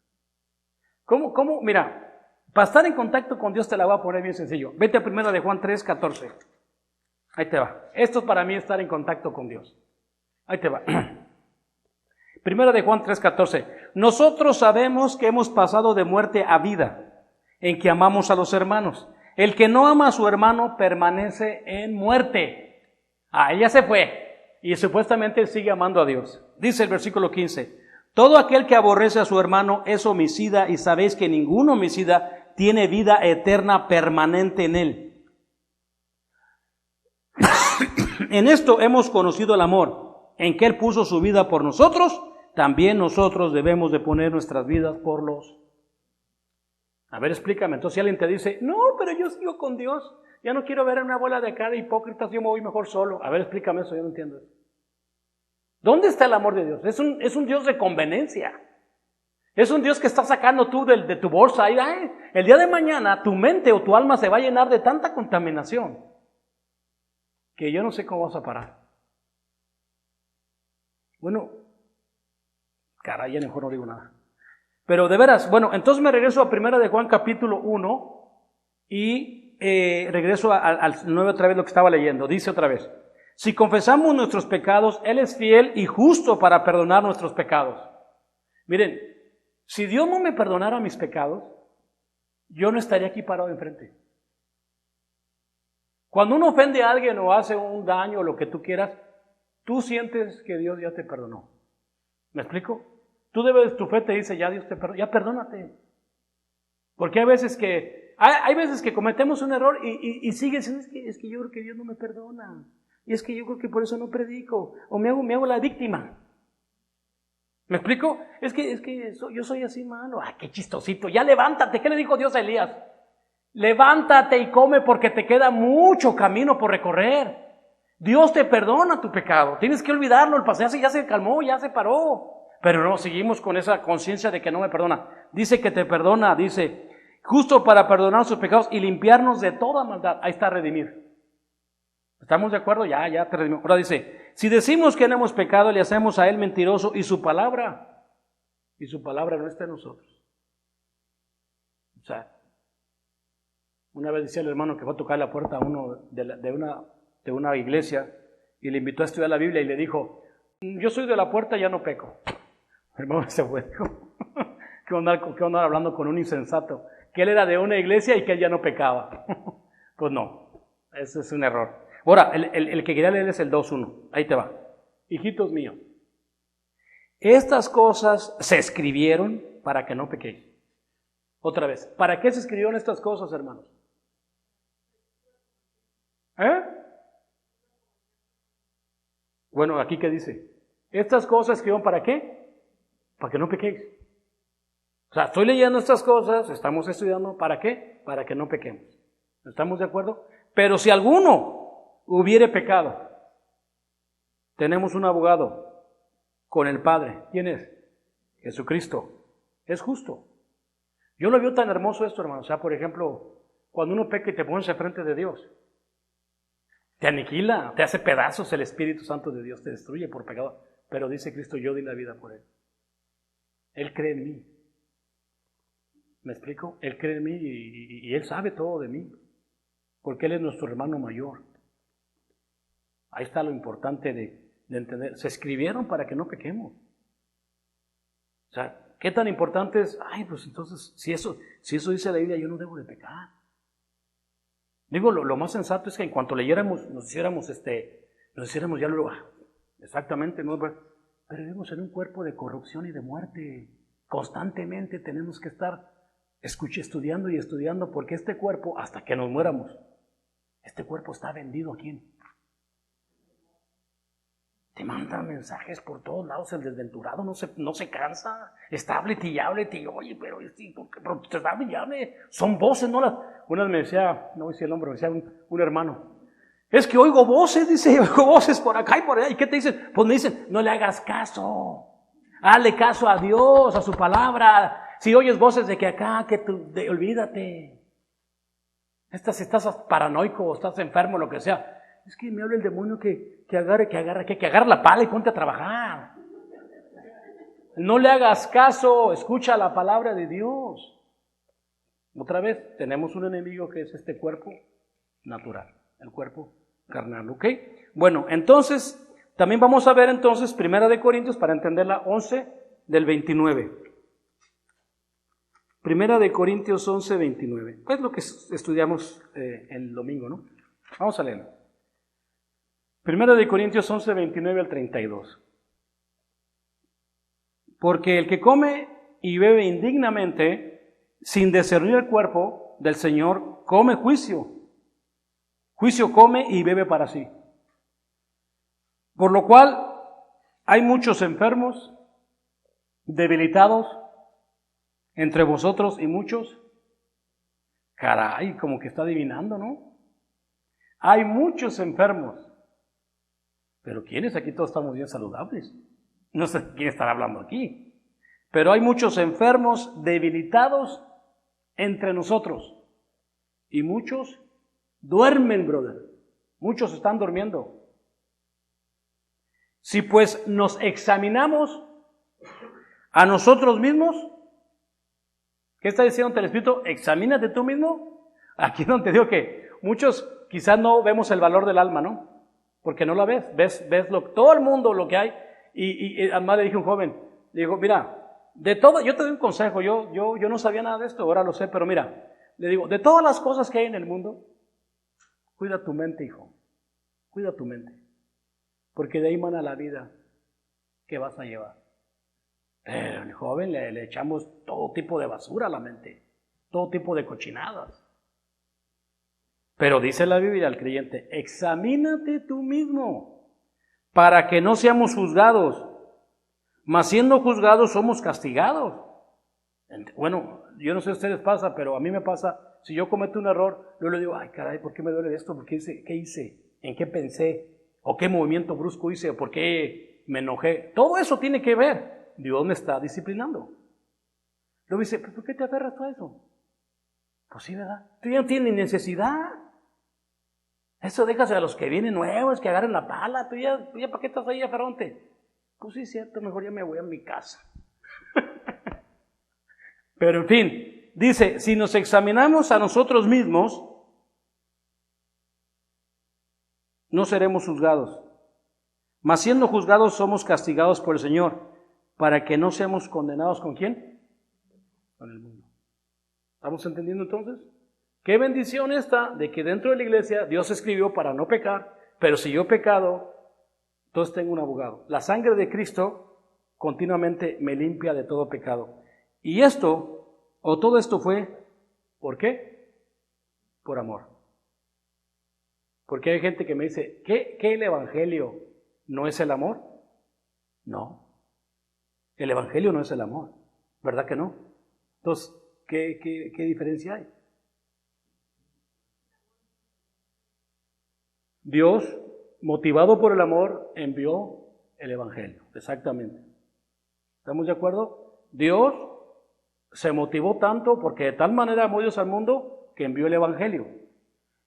¿Cómo? Mira, para estar en contacto con Dios te la voy a poner bien sencillo. Vete a 1 de Juan 3, 14. Ahí te va. Esto es para mí estar en contacto con Dios. Ahí te va. 1 de Juan 3, 14. Nosotros sabemos que hemos pasado de muerte a vida, en que amamos a los hermanos. El que no ama a su hermano permanece en muerte. Ella se fue. Y supuestamente sigue amando a Dios. Dice el versículo 15. Todo aquel que aborrece a su hermano es homicida y sabéis que ningún homicida tiene vida eterna permanente en él. En esto hemos conocido el amor, en que Él puso su vida por nosotros, también nosotros debemos de poner nuestras vidas por los. A ver, explícame. Entonces si alguien te dice, no, pero yo sigo con Dios, ya no quiero ver a una bola de cara de hipócritas, yo me voy mejor solo. A ver, explícame eso, yo no entiendo eso. ¿Dónde está el amor de Dios? Es un Dios de conveniencia. Es un Dios que está sacando tú de tu bolsa. Y el día de mañana tu mente o tu alma se va a llenar de tanta contaminación que yo no sé cómo vas a parar. Bueno, caray, ya mejor no digo nada. Pero de veras, bueno, entonces me regreso a 1 de Juan capítulo 1 y regreso al 9 otra vez lo que estaba leyendo. Dice otra vez, si confesamos nuestros pecados, Él es fiel y justo para perdonar nuestros pecados. Miren, si Dios no me perdonara mis pecados, yo no estaría aquí parado enfrente. Cuando uno ofende a alguien o hace un daño o lo que tú quieras, tú sientes que Dios ya te perdonó. ¿Me explico? Tu fe te dice, ya Dios te perdonó, ya perdónate. Porque hay veces que cometemos un error y sigue diciendo, es que yo creo que Dios no me perdona. Y es que yo creo que por eso no predico. O me hago la víctima. ¿Me explico? Es que yo soy así malo. ¡Ay, qué chistosito! Ya levántate. ¿Qué le dijo Dios a Elías? Levántate y come porque te queda mucho camino por recorrer. Dios te perdona tu pecado. Tienes que olvidarlo. El paseo ya se calmó, ya se paró. Pero no, seguimos con esa conciencia de que no me perdona. Dice que te perdona, dice, justo para perdonar sus pecados y limpiarnos de toda maldad. Ahí está redimir. ¿Estamos de acuerdo? Ya te redimimos. Ahora dice, si decimos que no hemos pecado, le hacemos a Él mentiroso y su palabra no está en nosotros. O sea, una vez decía el hermano que fue a tocar la puerta a uno de una iglesia y le invitó a estudiar la Biblia y le dijo, yo soy de la puerta y ya no peco. El hermano se fue, dijo, ¿qué onda hablando con un insensato? Que él era de una iglesia y que él ya no pecaba. Pues no, ese es un error. Ahora, el que quería leer es el 2.1. Ahí te va. Hijitos míos, estas cosas se escribieron para que no pequéis. Otra vez, ¿para qué se escribieron estas cosas, hermanos? Bueno, aquí ¿qué dice? Estas cosas escriban ¿para qué? Para que no pequéis. O sea, estoy leyendo estas cosas, estamos estudiando, ¿para qué? Para que no pequemos. ¿Estamos de acuerdo? Pero si alguno hubiere pecado, tenemos un abogado con el Padre. ¿Quién es? Jesucristo. Es justo. Yo lo veo tan hermoso esto, hermano. O sea, por ejemplo, cuando uno peca y te pones enfrente de Dios, te aniquila, te hace pedazos el Espíritu Santo de Dios, te destruye por pecado. Pero dice Cristo, yo di la vida por él. Él cree en mí. ¿Me explico? Él cree en mí y Él sabe todo de mí. Porque Él es nuestro hermano mayor. Ahí está lo importante de entender. Se escribieron para que no pequemos. O sea, ¿qué tan importante es? Ay, pues entonces, si eso dice la Biblia, yo no debo de pecar. Digo, lo más sensato es que en cuanto leyéramos, nos hiciéramos ya luego, exactamente, ¿no? Pero vivimos en un cuerpo de corrupción y de muerte. Constantemente tenemos que estar estudiando y estudiando, porque este cuerpo, hasta que nos muéramos, este cuerpo está vendido ¿a quién? Te mandan mensajes por todos lados, el desventurado no se cansa, está háblete y oye, pero te está hable, son voces, ¿no? Unas me decía, no decía el hombre, me decía un hermano, es que oigo voces, dice, oigo voces por acá y por allá, ¿y qué te dicen? Pues me dicen, no le hagas caso, hazle caso a Dios, a su palabra, si oyes voces de que acá, olvídate, estás paranoico, estás enfermo, lo que sea. Es que me habla el demonio que agarre la pala y ponte a trabajar. No le hagas caso, escucha la palabra de Dios. Otra vez, tenemos un enemigo que es este cuerpo natural, el cuerpo carnal, ¿ok? Bueno, entonces, también vamos a ver entonces 1 Corintios para entenderla 11 del 29. 1 Corintios 11, 29. Es lo que estudiamos el domingo, ¿no? Vamos a leerlo. 1 Corintios 11, 29 al 32. Porque el que come y bebe indignamente, sin discernir el cuerpo del Señor, come juicio. Juicio come y bebe para sí. Por lo cual hay muchos enfermos, debilitados entre vosotros y muchos. Caray, como que está adivinando, ¿no? Hay muchos enfermos. Pero ¿quiénes? Aquí todos estamos bien saludables. No sé quién estará hablando aquí. Pero hay muchos enfermos, debilitados entre nosotros. Y muchos duermen, brother. Muchos están durmiendo. Si pues nos examinamos a nosotros mismos, ¿qué está diciendo el Espíritu? Examínate tú mismo. Aquí es donde te digo que muchos quizás no vemos el valor del alma, ¿no? Porque no la ves todo el mundo lo que hay. Y además le dije a un joven, le digo, mira, de todo, yo te doy un consejo, yo no sabía nada de esto, ahora lo sé, pero mira, le digo, de todas las cosas que hay en el mundo, cuida tu mente, hijo, cuida tu mente, porque de ahí mana la vida que vas a llevar. Pero el joven le echamos todo tipo de basura a la mente, todo tipo de cochinadas. Pero dice la Biblia al creyente, examínate tú mismo, para que no seamos juzgados, mas siendo juzgados somos castigados. Bueno, yo no sé si a ustedes pasa, pero a mí me pasa, si yo cometo un error, yo le digo, ay caray, ¿por qué me duele esto? ¿Qué hice? ¿En qué pensé? ¿O qué movimiento brusco hice? ¿O por qué me enojé? Todo eso tiene que ver. Dios me está disciplinando. Luego dice, ¿por qué te aferras a eso? Pues sí, ¿verdad? Tú ya no tienes ni necesidad. Eso déjase a los que vienen nuevos, que agarren la pala. Tú ya ¿para qué estás ahí aferrante? Pues sí, cierto, mejor ya me voy a mi casa. Pero en fin, dice, si nos examinamos a nosotros mismos, no seremos juzgados. Mas siendo juzgados somos castigados por el Señor, para que no seamos condenados ¿con quién? Con el mundo. ¿Estamos entendiendo entonces? Qué bendición esta de que dentro de la iglesia Dios escribió para no pecar, pero si yo he pecado, entonces tengo un abogado. La sangre de Cristo continuamente me limpia de todo pecado. Y todo esto fue, ¿por qué? Por amor. Porque hay gente que me dice, ¿qué el evangelio no es el amor? No. El Evangelio no es el amor. ¿Verdad que no? Entonces, ¿qué diferencia hay? Dios, motivado por el amor, envió el Evangelio. Exactamente. ¿Estamos de acuerdo? Dios se motivó tanto porque de tal manera amó Dios al mundo que envió el Evangelio.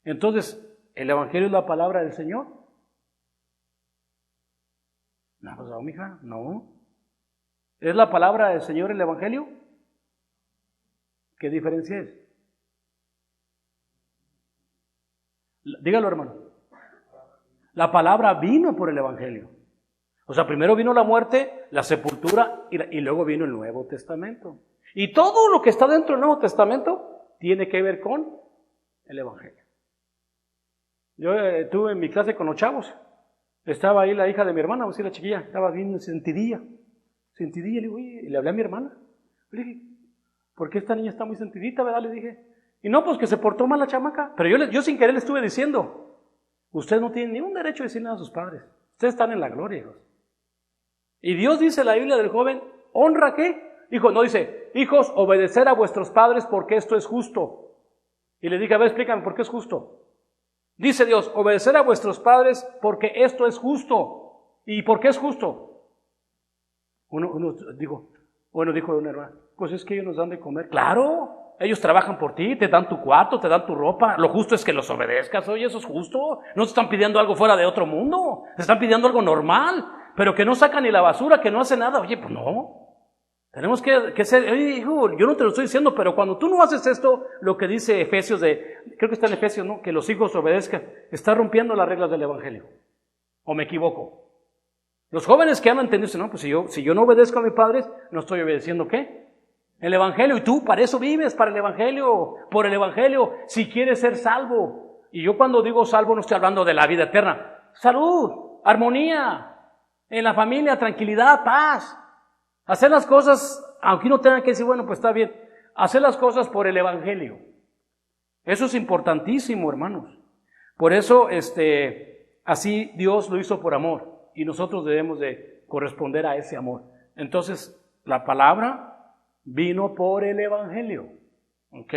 Entonces, ¿el Evangelio es la palabra del Señor? No, pues no, mija, no. ¿Es la palabra del Señor el Evangelio? ¿Qué diferencia es? Dígalo, hermano. La palabra vino por el Evangelio. O sea, primero vino la muerte, la sepultura y luego vino el Nuevo Testamento. Y todo lo que está dentro del Nuevo Testamento tiene que ver con el Evangelio. Yo estuve en mi clase con los chavos. Estaba ahí la hija de mi hermana, o sea, la chiquilla, estaba bien sentidilla. Le digo, y le hablé a mi hermana. Le dije, ¿por qué esta niña está muy sentidita, verdad? Le dije. Y no, pues que se portó mal la chamaca. Pero yo sin querer le estuve diciendo, ustedes no tienen ningún derecho a decir nada a sus padres. Ustedes están en la gloria, hijos. Y Dios dice en la Biblia del joven, ¿honra qué? Hijo, no dice, hijos, obedecer a vuestros padres porque esto es justo. Y le dije, a ver, explícame, ¿por qué es justo? Dice Dios, obedecer a vuestros padres porque esto es justo. ¿Y por qué es justo? Dijo una hermana, pues es que ellos nos dan de comer. Claro, ellos trabajan por ti, te dan tu cuarto, te dan tu ropa. Lo justo es que los obedezcas. Oye, eso es justo. No te están pidiendo algo fuera de otro mundo. Te están pidiendo algo normal. Pero que no sacan ni la basura, que no hace nada. Oye, pues no. Tenemos que ser, oye, hijo, yo no te lo estoy diciendo, pero cuando tú no haces esto, lo que dice Efesios creo que está en Efesios, ¿no? Que los hijos obedezcan, está rompiendo las reglas del Evangelio. ¿O me equivoco? Los jóvenes que han entendido, no, pues si yo no obedezco a mis padres, no estoy obedeciendo ¿qué? El Evangelio. Y tú para eso vives, para el Evangelio, por el Evangelio, si quieres ser salvo. Y yo cuando digo salvo no estoy hablando de la vida eterna. Salud, armonía, en la familia, tranquilidad, paz. Hacer las cosas, aunque uno tenga que decir, bueno, pues está bien, hacer las cosas por el Evangelio. Eso es importantísimo, hermanos. Por eso, así Dios lo hizo por amor y nosotros debemos de corresponder a ese amor. Entonces, la palabra vino por el Evangelio, ¿ok?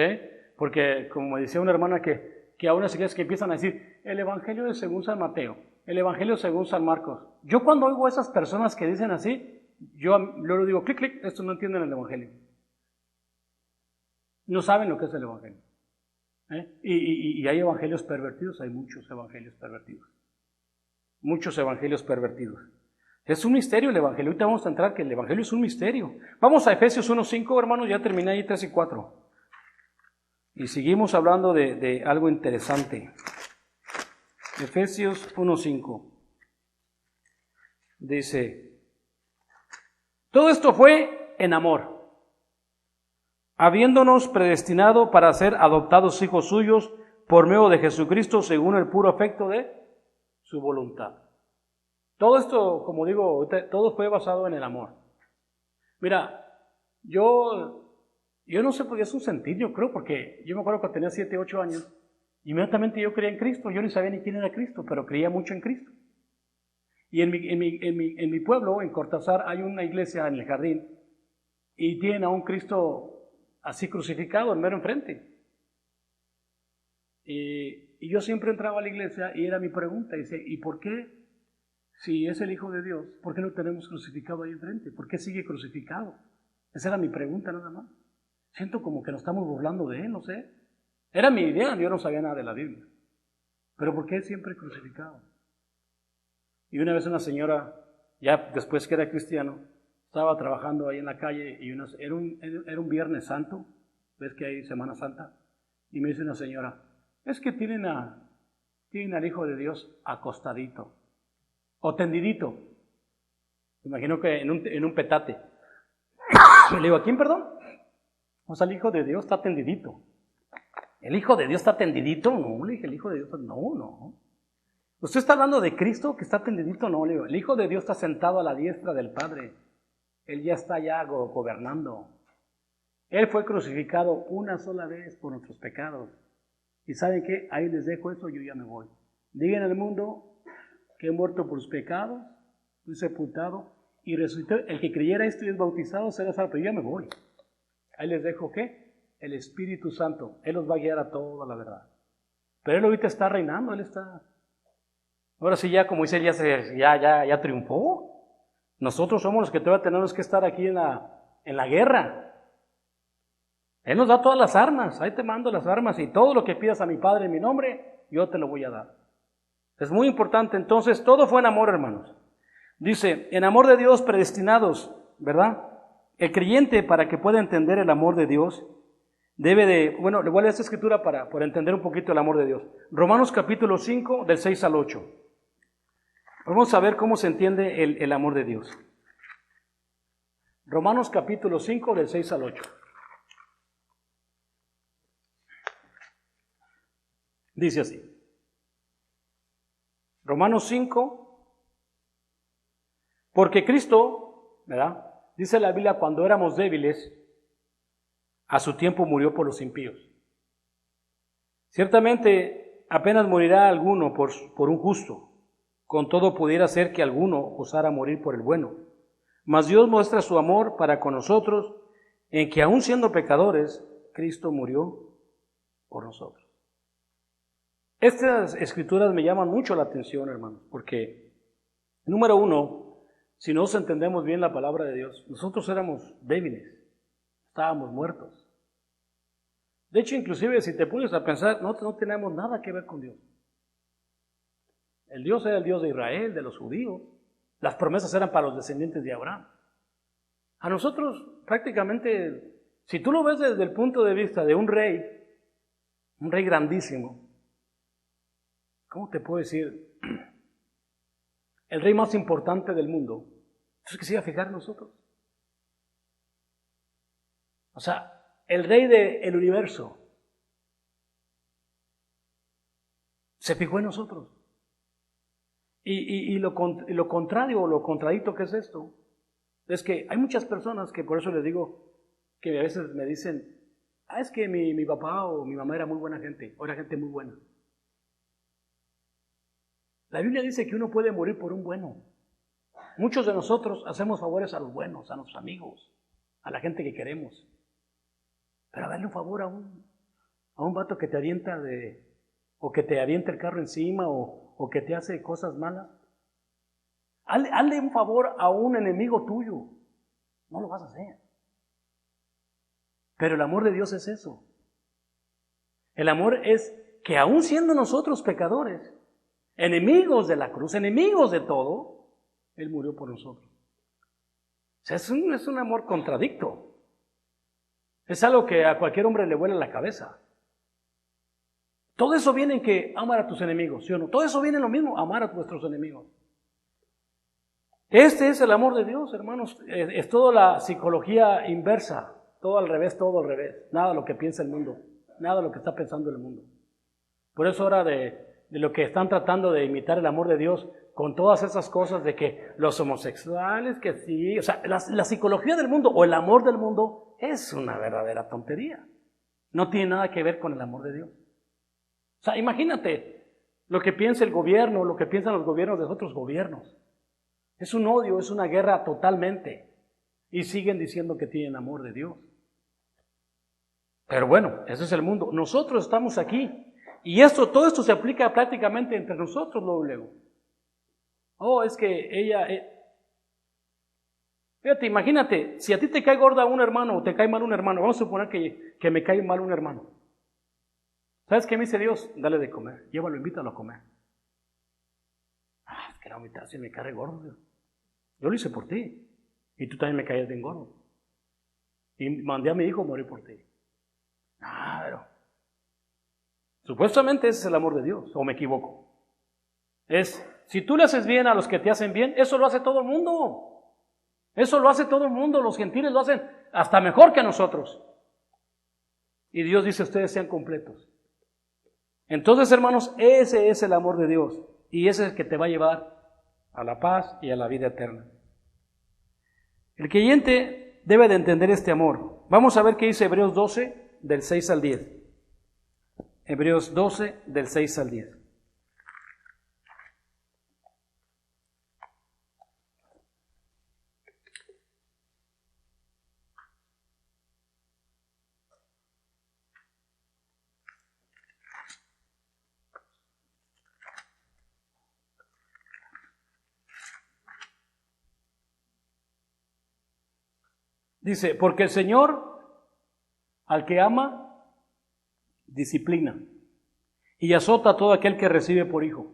Porque, como decía una hermana que a unas iglesias que empiezan a decir, el Evangelio es según San Mateo, el Evangelio según San Marcos. Yo cuando oigo a esas personas que dicen así, yo luego digo, clic, clic, estos no entienden el Evangelio. No saben lo que es el Evangelio. Y hay evangelios pervertidos, hay muchos evangelios pervertidos. Muchos evangelios pervertidos. Es un misterio el Evangelio. Ahorita vamos a entrar que el Evangelio es un misterio. Vamos a Efesios 1:5, hermanos, ya terminé ahí 3 y 4. Y seguimos hablando de algo interesante. Efesios 1:5. Dice, todo esto fue en amor, habiéndonos predestinado para ser adoptados hijos suyos por medio de Jesucristo según el puro afecto de su voluntad. Todo esto, como digo, todo fue basado en el amor. Mira, yo no sé por qué es un sentir, yo creo, porque yo me acuerdo cuando tenía 7, 8 años, inmediatamente yo creía en Cristo, yo ni sabía ni quién era Cristo, pero creía mucho en Cristo. Y en mi pueblo, en Cortázar, hay una iglesia en el jardín y tienen a un Cristo así crucificado en mero enfrente. Y yo siempre entraba a la iglesia y era mi pregunta, dice, ¿y por qué, si es el Hijo de Dios, por qué lo tenemos crucificado ahí enfrente? ¿Por qué sigue crucificado? Esa era mi pregunta nada más. Siento como que nos estamos burlando de él, no sé. Era mi idea, yo no sabía nada de la Biblia. Pero ¿por qué siempre crucificado? Y una vez una señora, ya después que era cristiano, estaba trabajando ahí en la calle y era un Viernes Santo, ves que hay Semana Santa, y me dice una señora, es que tienen al Hijo de Dios acostadito, o tendidito. Me imagino que en un petate. Y le digo, ¿a quién, perdón? O sea, el Hijo de Dios está tendidito. ¿El Hijo de Dios está tendidito? No, le dije, el Hijo de Dios está... No. ¿Usted está hablando de Cristo que está tendidito? No, le digo, el Hijo de Dios está sentado a la diestra del Padre. Él ya está gobernando. Él fue crucificado una sola vez por nuestros pecados. ¿Y saben qué? Ahí les dejo eso, yo ya me voy. Digan al mundo que he muerto por sus pecados, fui sepultado y resucitó. El que creyera esto y es bautizado será salvo. Pero yo ya me voy. Ahí les dejo, ¿qué? El Espíritu Santo. Él los va a guiar a toda la verdad. Pero Él ahorita está reinando, Él está... Ahora sí, ya como dice Él, ya triunfó. Nosotros somos los que todavía tenemos que estar aquí en la guerra. Él nos da todas las armas. Ahí te mando las armas y todo lo que pidas a mi Padre en mi nombre, yo te lo voy a dar. Es muy importante. Entonces, todo fue en amor, hermanos. Dice, en amor de Dios predestinados, ¿verdad? El creyente, para que pueda entender el amor de Dios, debe de... Bueno, le voy a leer esta escritura para entender un poquito el amor de Dios. Romanos capítulo 5, del 6 al 8. Vamos a ver cómo se entiende el amor de Dios. Romanos capítulo 5, del 6 al 8. Dice así. Romanos 5, porque Cristo, ¿verdad? Dice la Biblia, cuando éramos débiles, a su tiempo murió por los impíos. Ciertamente, apenas morirá alguno por un justo. Con todo pudiera ser que alguno osara morir por el bueno. Mas Dios muestra su amor para con nosotros, en que aun siendo pecadores, Cristo murió por nosotros. Estas escrituras me llaman mucho la atención, hermanos, porque, número uno, si no entendemos bien la palabra de Dios, nosotros éramos débiles, estábamos muertos. De hecho, inclusive, si te pones a pensar, no tenemos nada que ver con Dios. El Dios era el Dios de Israel, de los judíos. Las promesas eran para los descendientes de Abraham. A nosotros, prácticamente, si tú lo ves desde el punto de vista de un rey grandísimo, ¿cómo te puedo decir? El rey más importante del mundo. ¿Entonces qué se iba a fijar en nosotros? O sea, el rey del universo se fijó en nosotros. Y lo contrario, o lo contradicto que es esto, es que hay muchas personas que por eso les digo, que a veces me dicen, es que mi papá o mi mamá era muy buena gente, o era gente muy buena. La Biblia dice que uno puede morir por un bueno. Muchos de nosotros hacemos favores a los buenos, a nuestros amigos, a la gente que queremos. Pero darle un favor a un vato que te avienta o que te avienta el carro encima, o que te hace cosas malas. Hazle un favor a un enemigo tuyo. No lo vas a hacer. Pero el amor de Dios es eso. El amor es que aun siendo nosotros pecadores, enemigos de la cruz, enemigos de todo, Él murió por nosotros. O sea, es un amor contradicto. Es algo que a cualquier hombre le vuela la cabeza. Todo eso viene en que amar a tus enemigos, ¿sí o no? Todo eso viene en lo mismo, amar a vuestros enemigos. Este es el amor de Dios, hermanos. Es toda la psicología inversa, todo al revés, nada de lo que piensa el mundo, nada de lo que está pensando el mundo. Por eso ahora de lo que están tratando de imitar el amor de Dios, con todas esas cosas de que los homosexuales, que sí, o sea, la psicología del mundo o el amor del mundo es una verdadera tontería. No tiene nada que ver con el amor de Dios. O sea, imagínate lo que piensa el gobierno, lo que piensan los gobiernos de otros gobiernos. Es un odio, es una guerra totalmente. Y siguen diciendo que tienen amor de Dios. Pero bueno, ese es el mundo. Nosotros estamos aquí. Y todo esto se aplica prácticamente entre nosotros, luego. Es que ella... Fíjate, imagínate, si a ti te cae gorda un hermano o te cae mal un hermano, vamos a suponer que me cae mal un hermano. ¿Sabes qué me dice Dios? Dale de comer, llévalo, invítalo a comer. Es que la mitad se me cae gordo. Yo lo hice por ti. Y tú también me caías bien gordo. Y mandé a mi hijo a morir por ti. Pero supuestamente ese es el amor de Dios, o me equivoco. Si tú le haces bien a los que te hacen bien, eso lo hace todo el mundo. Eso lo hace todo el mundo. Los gentiles lo hacen hasta mejor que nosotros. Y Dios dice, ustedes sean completos. Entonces, hermanos, ese es el amor de Dios. Y ese es el que te va a llevar a la paz y a la vida eterna. El creyente debe de entender este amor. Vamos a ver qué dice Hebreos 12, del 6 al 10. Hebreos 12, del 6 al 10. Dice, porque el Señor al que ama, disciplina y azota a todo aquel que recibe por hijo.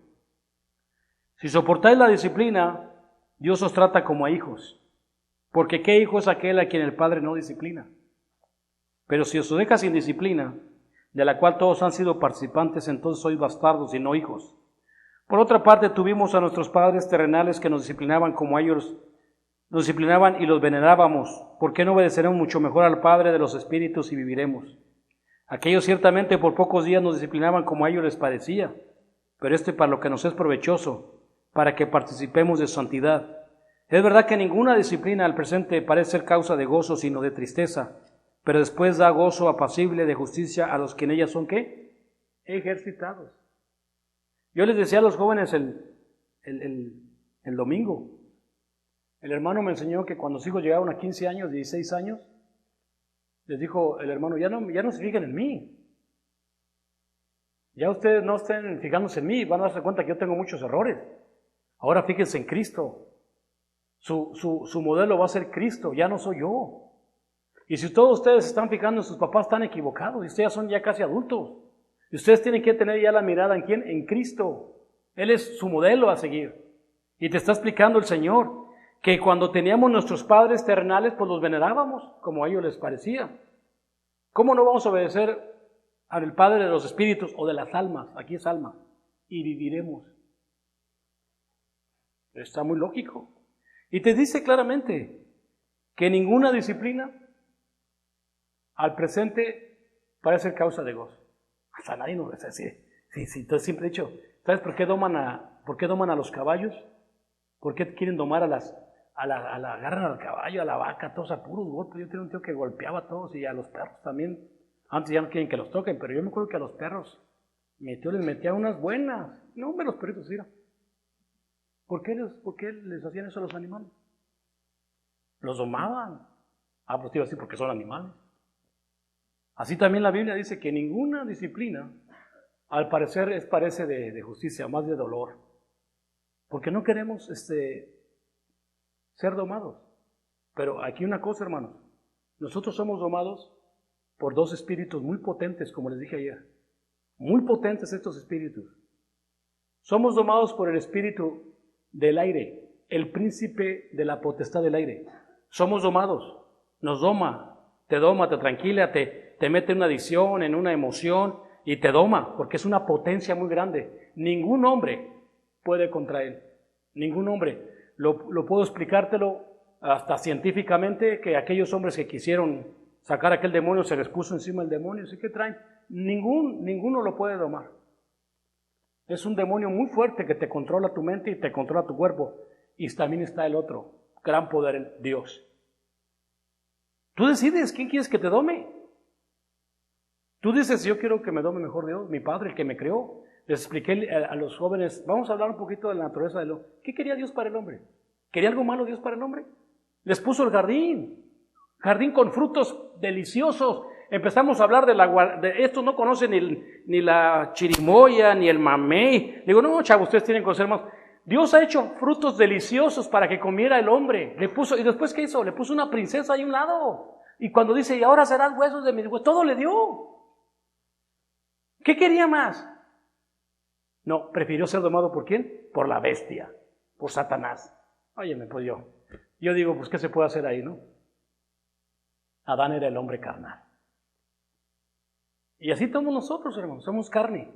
Si soportáis la disciplina, Dios os trata como a hijos, porque ¿qué hijo es aquel a quien el Padre no disciplina? Pero si os deja sin disciplina, de la cual todos han sido participantes, entonces sois bastardos y no hijos. Por otra parte, tuvimos a nuestros padres terrenales que nos disciplinaban como a ellos nos disciplinaban y los venerábamos. ¿Por qué no obedeceremos mucho mejor al Padre de los Espíritus y viviremos? Aquellos ciertamente por pocos días nos disciplinaban como a ellos les parecía, pero para lo que nos es provechoso, para que participemos de su santidad. Es verdad que ninguna disciplina al presente parece ser causa de gozo, sino de tristeza, pero después da gozo apacible de justicia a los que en ella son, ¿qué? Ejercitados. Yo les decía a los jóvenes el domingo, el hermano me enseñó que cuando los hijos llegaron a 15 años, 16 años, les dijo el hermano, ya no se fijen en mí. Ya ustedes no estén fijándose en mí, van a darse cuenta que yo tengo muchos errores. Ahora fíjense en Cristo. Su modelo va a ser Cristo, ya no soy yo. Y si todos ustedes se están fijando en sus papás, están equivocados. Y ustedes son ya casi adultos. Y ustedes tienen que tener ya la mirada ¿en quién? En Cristo. Él es su modelo a seguir. Y te está explicando el Señor que cuando teníamos nuestros padres terrenales, pues los venerábamos como a ellos les parecía. ¿Cómo no vamos a obedecer al Padre de los Espíritus o de las almas? Aquí es alma. Y viviremos. Está muy lógico. Y te dice claramente que ninguna disciplina al presente parece ser causa de gozo. Hasta nadie nos va a decir. Sí, entonces siempre he dicho, ¿sabes por qué doman a los caballos? ¿Por qué quieren domar agarran al caballo, a la vaca, todos a puros golpes? Yo tenía un tío que golpeaba a todos y a los perros también. Antes ya no quieren que los toquen, pero yo me acuerdo que a los perros mi tío les metía unas buenas. No, hombre, los perritos, mira. ¿Por qué les hacían eso a los animales? Los domaban. Pues te iba a decir porque son animales. Así también la Biblia dice que ninguna disciplina, al parecer, parece de justicia, más de dolor. Porque no queremos ser domados. Pero aquí una cosa, hermanos. Nosotros somos domados por dos espíritus muy potentes, como les dije ayer. Muy potentes estos espíritus. Somos domados por el espíritu del aire, el príncipe de la potestad del aire. Somos domados. Nos doma, te tranquila, te mete en una adicción, en una emoción y te doma, porque es una potencia muy grande. Ningún hombre puede contra él. Ningún hombre. Lo puedo explicártelo hasta científicamente, que aquellos hombres que quisieron sacar aquel demonio se les puso encima el demonio. ¿Sí que traen? Ninguno lo puede domar. Es un demonio muy fuerte que te controla tu mente y te controla tu cuerpo. Y también está el otro, gran poder, Dios. Tú decides quién quieres que te dome. Tú dices, yo quiero que me dome mejor Dios, mi Padre, el que me creó. Les expliqué a los jóvenes, vamos a hablar un poquito de la naturaleza del hombre. ¿Qué quería Dios para el hombre? ¿Quería algo malo Dios para el hombre? Les puso el jardín con frutos deliciosos. Empezamos a hablar de esto, no conocen ni la chirimoya, ni el mamey. Digo, no, chavos, ustedes tienen que conocer más. Dios ha hecho frutos deliciosos para que comiera el hombre. ¿Y después qué hizo? Le puso una princesa ahí a un lado. Y cuando dice, y ahora serán huesos de mis huesos, todo le dio. ¿Qué quería más? No, prefirió ser domado ¿por quién? Por la bestia, por Satanás. Óyeme, pues yo digo, pues ¿qué se puede hacer ahí, no? Adán era el hombre carnal. Y así somos nosotros, hermanos, somos carne.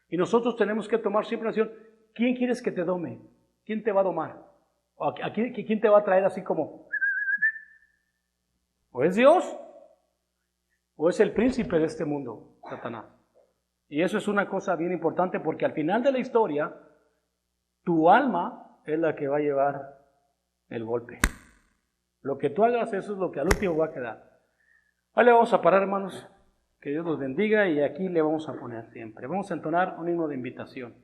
Y nosotros tenemos que tomar siempre la decisión, ¿quién quieres que te dome? ¿Quién te va a domar? ¿Quién te va a traer así como? ¿O es Dios? ¿O es el príncipe de este mundo, Satanás? Y eso es una cosa bien importante porque al final de la historia, tu alma es la que va a llevar el golpe. Lo que tú hagas, eso es lo que al último va a quedar. Ahora le vamos a parar, hermanos. Que Dios los bendiga y aquí le vamos a poner siempre. Vamos a entonar un himno de invitación.